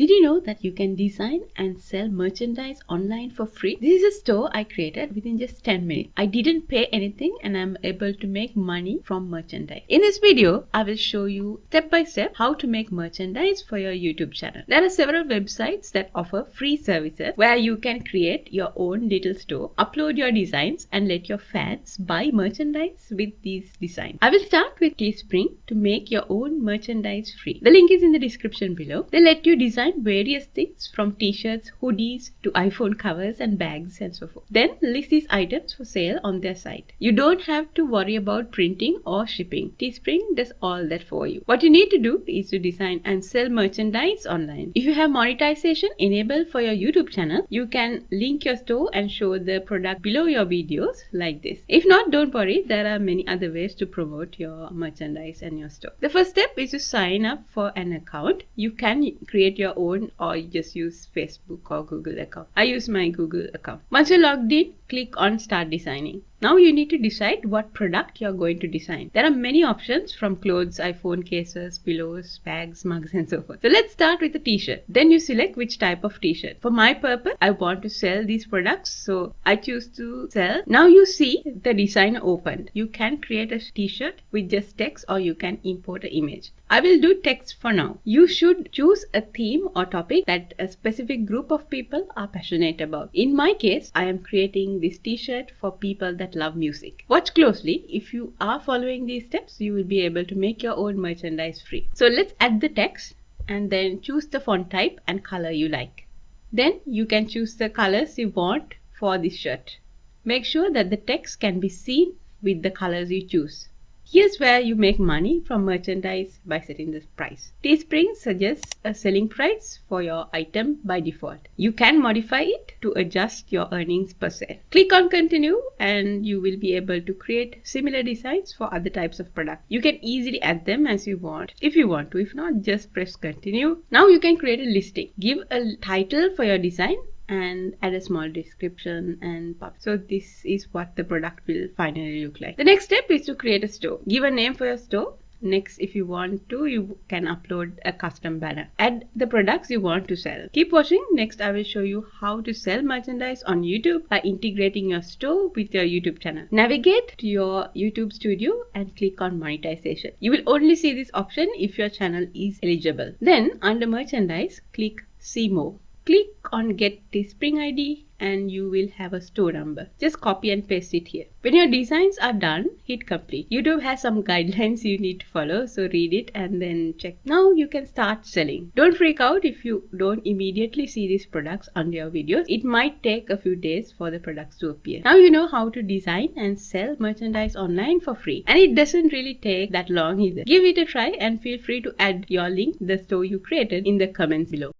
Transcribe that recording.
Did you know that you can design and sell merchandise online for free? This is a store I created within just 10 minutes. I didn't pay anything and I'm able to make money from merchandise. In this video, I will show you step by step how to make merchandise for your YouTube channel. There are several websites that offer free services where you can create your own little store, upload your designs and let your fans buy merchandise with these designs. I will start with TeeSpring to make your own merchandise free. The link is in the description below. They let you design various things from t-shirts, hoodies to iPhone covers and bags and so forth. Then list these items for sale on their site. You don't have to worry about printing or shipping. TeeSpring does all that for you. What you need to do is to design and sell merchandise online. If you have monetization enabled for your YouTube channel, you can link your store and show the product below your videos like this. If not, don't worry, there are many other ways to promote your merchandise and your store. The first step is to sign up for an account. You can create your own or you just use Facebook or Google account. I use my Google account. Once you're logged in, click on Start Designing. Now you need to decide what product you're going to design. There are many options from clothes, iPhone cases, pillows, bags, mugs and so forth. So let's start with a t-shirt. Then you select which type of t-shirt. For my purpose, I want to sell these products, so I choose to sell. Now you see the design opened. You can create a t-shirt with just text or you can import an image. I will do text for now. You should choose a theme or topic that a specific group of people are passionate about. In my case, I am creating this t-shirt for people that love music. Watch closely. If you are following these steps, you will be able to make your own merchandise free. So let's add the text and then choose the font type and color you like. Then you can choose the colors you want for this shirt. Make sure that the text can be seen with the colors you choose. Here's where you make money from merchandise by setting the price. TeeSpring suggests a selling price for your item by default. You can modify it to adjust your earnings per sale. Click on continue and you will be able to create similar designs for other types of products. You can easily add them as you want if you want to. If not, just press continue. Now you can create a listing. Give a title for your design and add a small description and pub. So this is what the product will finally look like. The next step is to create a store. Give a name for your store. Next, if you want to, you can upload a custom banner. Add the products you want to sell. Keep watching. Next, I will show you how to sell merchandise on YouTube by integrating your store with your YouTube channel. Navigate to your YouTube studio and click on monetization. You will only see this option if your channel is eligible. Then under merchandise, click see more. Click on Get TeeSpring ID and you will have a store number. Just copy and paste it here. When your designs are done, hit complete. YouTube has some guidelines you need to follow, so read it and then check. Now you can start selling. Don't freak out if you don't immediately see these products under your videos. It might take a few days for the products to appear. Now you know how to design and sell merchandise online for free. And it doesn't really take that long either. Give it a try and feel free to add your link, the store you created, in the comments below.